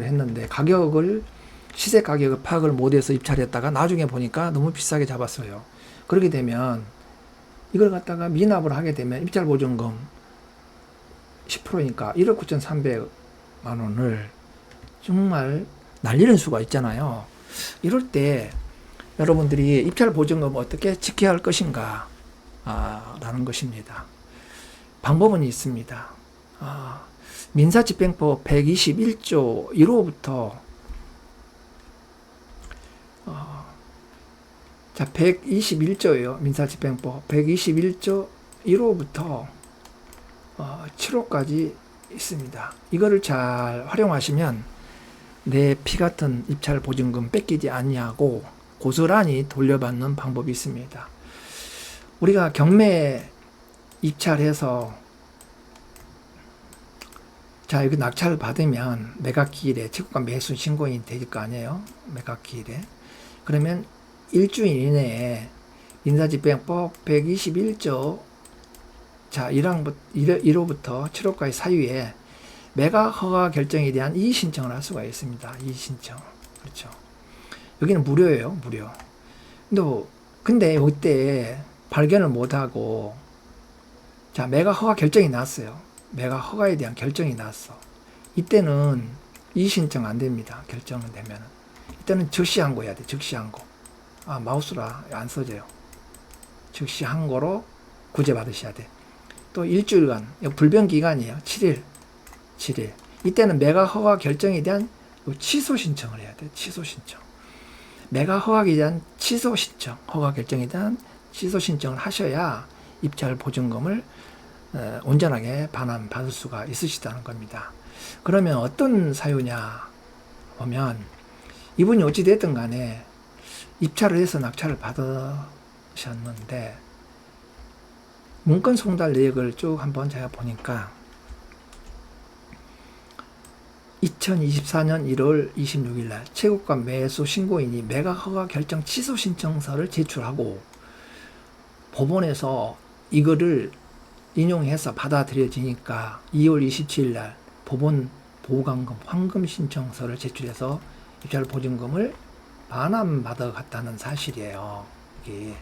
했는데 가격을 시세 가격을 파악을 못해서 입찰했다가 나중에 보니까 너무 비싸게 잡았어요. 그렇게 되면 이걸 갖다가 미납을 하게 되면 입찰 보증금 10%니까 1억 9,300만 원을 정말 날리는 수가 있잖아요. 이럴 때 여러분들이 입찰 보증금 어떻게 지켜야 할 것인가 라는 것입니다. 방법은 있습니다. 민사집행법 121조 1호부터 121조예요. 민사집행법 121조 1호부터 7호까지 있습니다. 이거를 잘 활용하시면 내 피 같은 입찰 보증금 뺏기지 않냐고 고스란히 돌려받는 방법이 있습니다. 우리가 경매 입찰해서 자, 이거 낙찰 받으면 매각기일에 채권가 매수 신고인이 될 거 아니에요? 매각기일에. 그러면 일주일 이내에 민사집행법 121조 자 1호부터 7호까지 사유에 매각 허가 결정에 대한 이의 신청을 할 수가 있습니다. 이의 신청. 그렇죠. 여기는 무료예요. 무료. 근데 이때 발견을 못하고 자 매각 허가 결정이 났어요. 매각 허가에 대한 결정이 났어. 이때는 이의 신청 안 됩니다. 결정은 되면은. 이때는 즉시 항고해야 돼. 즉시 항고. 마우스라 안 써져요. 즉시 항고로 구제 받으셔야 돼. 또 일주일간 불변 기간이에요. 7일. 이때는 매각 허가 결정에 대한 취소 신청을 해야 돼. 취소 신청. 매각 허가에 대한 취소 신청, 허가 결정에 대한 취소 신청을 하셔야 입찰 보증금을 온전하게 반환받을 수가 있으시다는 겁니다. 그러면 어떤 사유냐 보면 이분이 어찌됐든 간에 입찰을 해서 낙찰을 받으셨는데 문건 송달 내역을 쭉 한번 제가 보니까 2024년 1월 26일 날 채권가 매수 신고인이 매각 허가 결정 취소 신청서를 제출하고 법원에서 이거를 인용해서 받아들여지니까 2월 27일 날 법원 보강금 환금 신청서를 제출해서 입찰 보증금을 반환받아 갔다는 사실이에요. 이게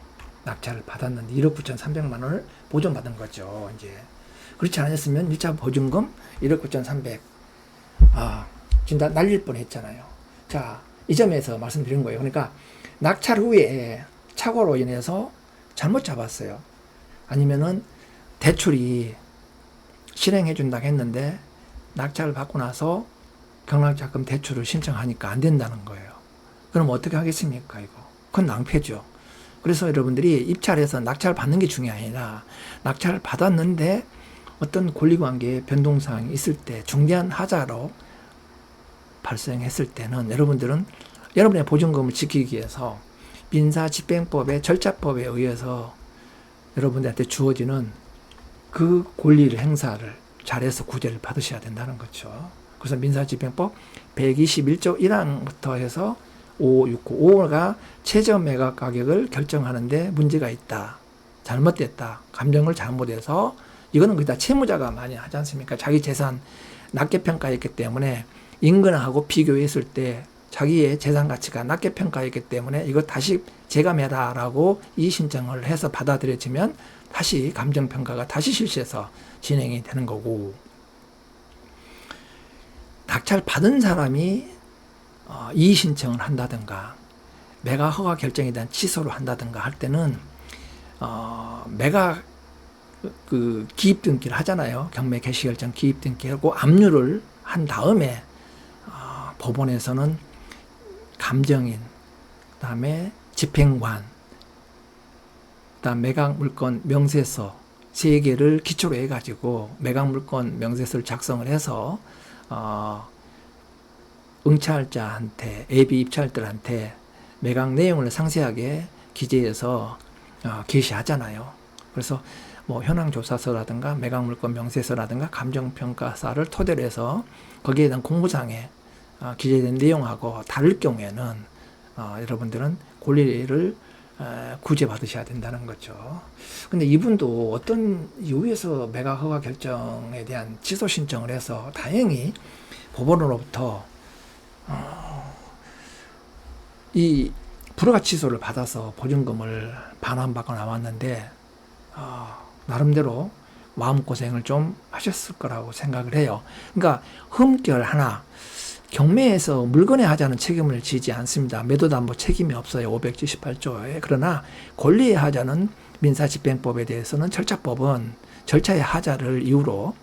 낙찰을 받았는데 1억 9,300만 원을 보존받은 거죠. 이제 그렇지 않았으면 1차 보증금 1억 9,300 진짜 날릴 뻔했잖아요. 자, 이 점에서 말씀드린 거예요. 그러니까 낙찰 후에 착오로 인해서 잘못 잡았어요. 아니면은 대출이 실행해 준다고 했는데 낙찰을 받고 나서 경락자금 대출을 신청하니까 안 된다는 거예요. 그럼 어떻게 하겠습니까? 이거 그건 낭패죠. 그래서 여러분들이 입찰해서 낙찰 받는 게 중요한 게 아니라 낙찰을 받았는데 어떤 권리관계에 변동사항이 있을 때 중대한 하자로 발생했을 때는 여러분들은 여러분의 보증금을 지키기 위해서 민사집행법의 절차법에 의해서 여러분들한테 주어지는 그 권리를 행사를 잘해서 구제를 받으셔야 된다는 거죠. 그래서 민사집행법 121조 1항부터 해서 5가 최저 매각 가격을 결정하는데 문제가 있다. 잘못됐다. 감정을 잘못해서 이거는 거의 다 채무자가 많이 하지 않습니까? 자기 재산 낮게 평가했기 때문에 인근하고 비교했을 때 자기의 재산 가치가 낮게 평가했기 때문에 이거 다시 재감해라라고 이의 신청을 해서 받아들여지면 다시 감정평가가 다시 실시해서 진행이 되는 거고, 낙찰 받은 사람이 이의 신청을 한다든가 매각 허가 결정에 대한 취소를 한다든가 할 때는 매각 기입 등기를 하잖아요. 경매 개시 결정 기입 등기하고 압류를 한 다음에 법원에서는 감정인, 그다음에 집행관, 그다음 매각 물건 명세서 3개를 기초로 해가지고 매각 물건 명세서를 작성을 해서 응찰자한테 예비 입찰들한테 매각 내용을 상세하게 기재해서 게시하잖아요. 그래서 뭐 현황조사서라든가 매각 물건 명세서라든가 감정평가사를 토대로 해서 거기에 대한 공부장에 기재된 내용하고 다를 경우에는 여러분들은 권리를 구제받으셔야 된다는 거죠. 근데 이분도 어떤 이유에서 매각 허가 결정에 대한 취소 신청을 해서 다행히 법원으로부터 이 불허가 취소를 받아서 보증금을 반환받고 나왔는데 나름대로 마음고생을 좀 하셨을 거라고 생각을 해요. 그러니까 흠결 하나, 경매에서 물건에 하자는 책임을 지지 않습니다. 매도담보 책임이 없어요. 578조에. 그러나 권리의 하자는 민사집행법에 대해서는 절차법은 절차의 하자를 이유로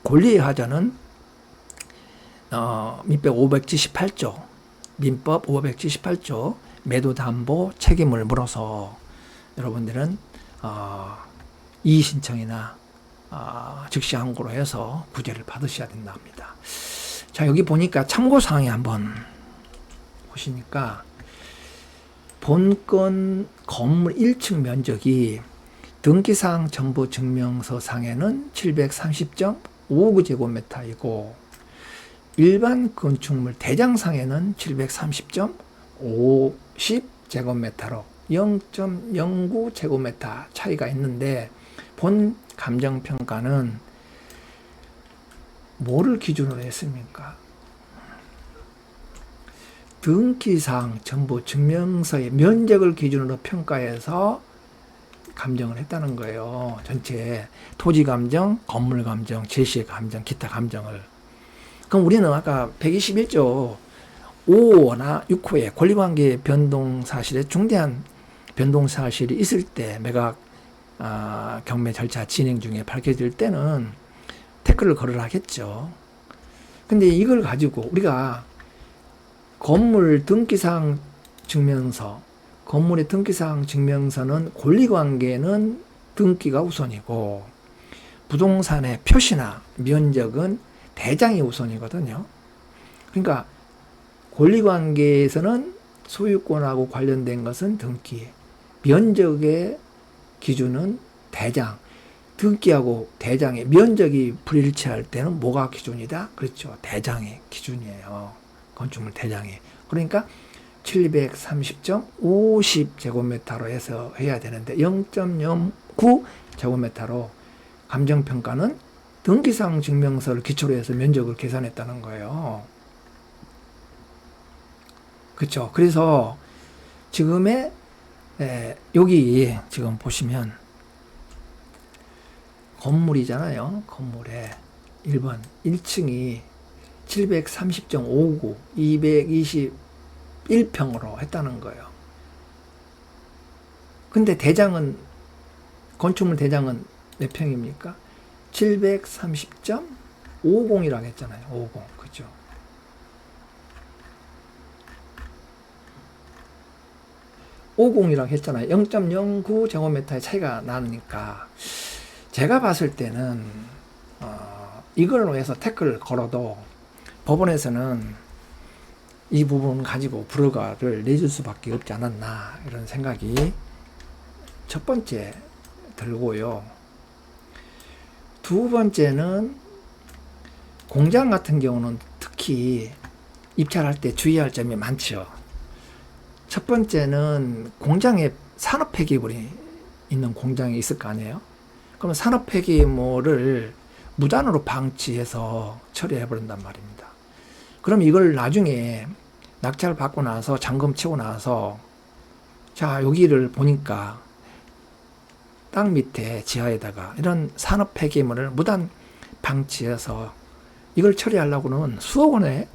권리의 하자는 민법 578조 민법 578조 매도담보 책임을 물어서 여러분들은 이의신청이나 즉시항고로 해서 구제를 받으셔야 된다 합니다. 자, 여기 보니까 참고사항이 한번 보시니까 본건 건물 1층 면적이 등기사항 정보 증명서상에는 730.59제곱미터이고 일반 건축물 대장상에는 730.50제곱미터로 0.09제곱미터 차이가 있는데 본 감정평가는 뭐를 기준으로 했습니까? 등기사항 정보 증명서의 면적을 기준으로 평가해서 감정을 했다는 거예요. 전체 토지 감정, 건물 감정, 제시의 감정, 기타 감정을. 그럼 우리는 아까 121조 5호나 6호에 권리관계 변동 사실에 중대한 변동 사실이 있을 때 매각 경매 절차 진행 중에 밝혀질 때는 태클을 걸으라 하겠죠. 근데 이걸 가지고 우리가 건물 등기사항 증명서, 건물의 등기사항 증명서는 권리관계는 등기가 우선이고 부동산의 표시나 면적은 대장이 우선이거든요. 그러니까 권리관계에서는 소유권하고 관련된 것은 등기, 면적의 기준은 대장, 등기하고 대장의 면적이 불일치할 때는 뭐가 기준이다? 그렇죠. 대장의 기준이에요. 건축물 대장이. 그러니까 730.50제곱미터로 해서 해야 되는데 0.09제곱미터로 감정평가는 등기사항 증명서를 기초로 해서 면적을 계산했다는 거예요. 그렇죠. 그래서 지금의 여기 지금 보시면 건물이잖아요. 건물에 1번 1층이 730.59 221평으로 했다는 거예요. 근데 대장은 건축물 대장은 몇 평입니까? 730.50이라고 했잖아요. 50. 그죠? (50) 했잖아요. 0.09제곱미터의 차이가 나니까 제가 봤을 때는 이걸로 해서 태클을 걸어도 법원에서는 이 부분 가지고 불허가를 내줄 수밖에 없지 않았나 이런 생각이 첫 번째 들고요. 두 번째는 공장 같은 경우는 특히 입찰할 때 주의할 점이 많죠. 첫 번째는 공장에 산업 폐기물이 있는 공장이 있을 거 아니에요. 그러면 산업 폐기물을 무단으로 방치해서 처리해 버린단 말입니다. 그럼 이걸 나중에 낙찰 받고 나서 잔금 치고 나서 자 여기를 보니까 땅 밑에 지하에다가 이런 산업 폐기물을 무단 방치해서 이걸 처리하려고는 수억 원의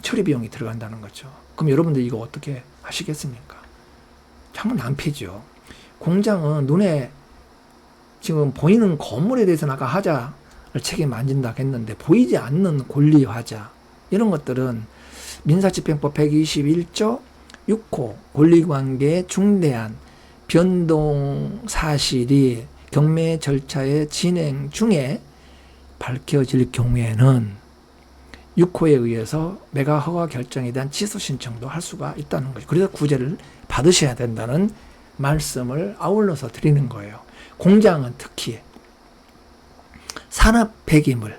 처리 비용이 들어간다는 거죠. 그럼 여러분들 이거 어떻게 하시겠습니까? 참 낭패죠. 공장은 눈에 지금 보이는 건물에 대해서는 아까 하자를 책임 안 진다 했는데 보이지 않는 권리 하자 이런 것들은 민사집행법 121조 6호 권리관계의 중대한 변동 사실이 경매 절차의 진행 중에 밝혀질 경우에는 6호에 의해서 매각 허가 결정에 대한 취소 신청도 할 수가 있다는 거죠. 그래서 구제를 받으셔야 된다는 말씀을 아울러서 드리는 거예요. 공장은 특히 산업 폐기물,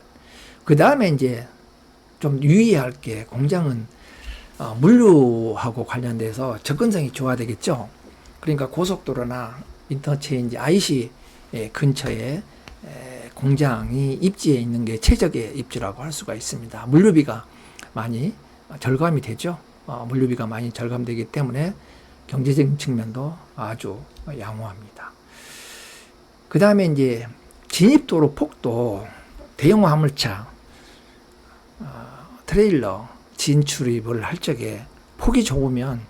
그 다음에 이제 좀 유의할 게 공장은 물류하고 관련돼서 접근성이 좋아야 되겠죠. 그러니까 고속도로나 인터체인지 IC 근처에 공장이 입지에 있는 게 최적의 입지라고 할 수가 있습니다. 물류비가 많이 절감이 되죠. 물류비가 많이 절감되기 때문에 경제적인 측면도 아주 양호합니다. 그 다음에 이제 진입도로 폭도 대형 화물차, 트레일러 진출입을 할 적에 폭이 좁으면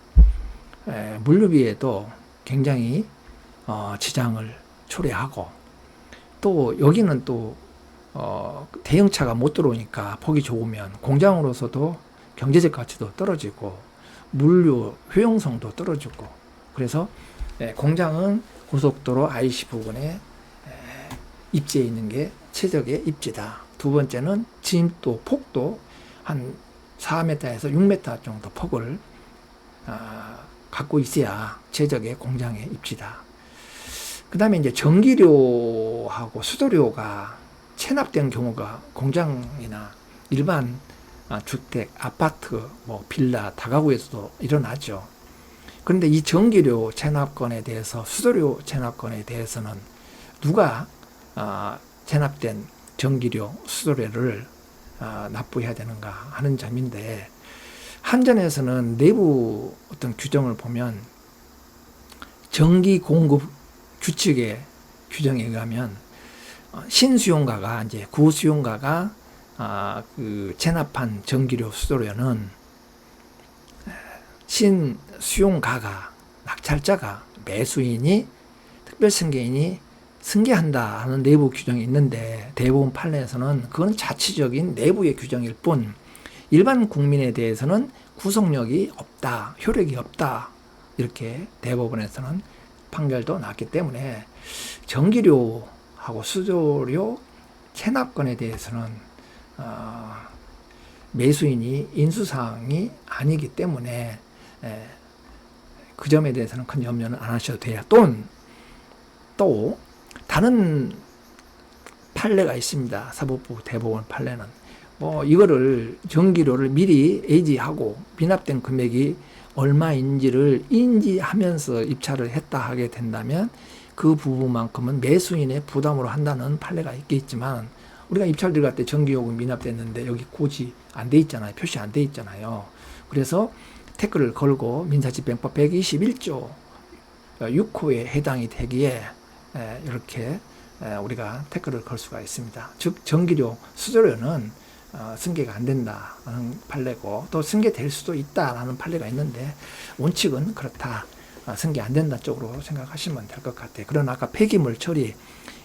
물류비에도 굉장히 지장을 초래하고, 또 여기는 또 대형차가 못 들어오니까 폭이 좁으면 공장으로서도 경제적 가치도 떨어지고 물류 효용성도 떨어지고, 그래서 공장은 고속도로 IC 부근에 입지에 있는 게 최적의 입지다. 두 번째는 진입도 폭도 한 4m에서 6m 정도 폭을 갖고 있어야 최적의 공장의 입지다. 그 다음에 이제 전기료하고 수도료가 체납된 경우가 공장이나 일반 주택, 아파트, 뭐 빌라, 다가구에서도 일어나죠. 그런데 이 전기료 체납권에 대해서, 수도료 체납권에 대해서는 누가 체납된 전기료, 수도료를 납부해야 되는가 하는 점인데, 한전에서는 내부 어떤 규정을 보면 전기 공급 규칙의 규정에 의하면 신수용가가 이제 구수용가가 그 체납한 전기료, 수도료는 신수용가가, 낙찰자가, 매수인이, 특별승계인이 승계한다 하는 내부 규정이 있는데, 대부분 판례에서는 그건 자치적인 내부의 규정일 뿐 일반 국민에 대해서는 구속력이 없다, 효력이 없다, 이렇게 대법원에서는 판결도 났기 때문에 전기료하고 수도료 체납권에 대해서는 매수인이 인수사항이 아니기 때문에 그 점에 대해서는 큰 염려는 안 하셔도 돼요. 또 다른 판례가 있습니다. 사법부 대법원 판례는 이거를 전기료를 미리 예지하고 미납된 금액이 얼마인지를 인지하면서 입찰을 했다 하게 된다면 그 부분만큼은 매수인의 부담으로 한다는 판례가 있겠지만, 우리가 입찰 들어갈 때 전기요금 미납됐는데 여기 고지 안 돼 있잖아요. 표시 안 돼 있잖아요. 그래서 태클을 걸고 민사집행법 121조 6호에 해당이 되기에 이렇게 우리가 태클을 걸 수가 있습니다. 즉 전기료, 수도료는 승계가 안 된다는 판례고, 또 승계될 수도 있다라는 판례가 있는데 원칙은 그렇다, 승계 안 된다 쪽으로 생각하시면 될 것 같아요. 그러나 아까 폐기물 처리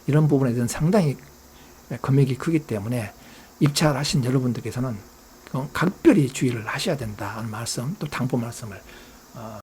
이런 부분에 대해서는 상당히 금액이 크기 때문에 입찰하신 여러분들께서는 각별히 주의를 하셔야 된다는 말씀, 또 당부 말씀을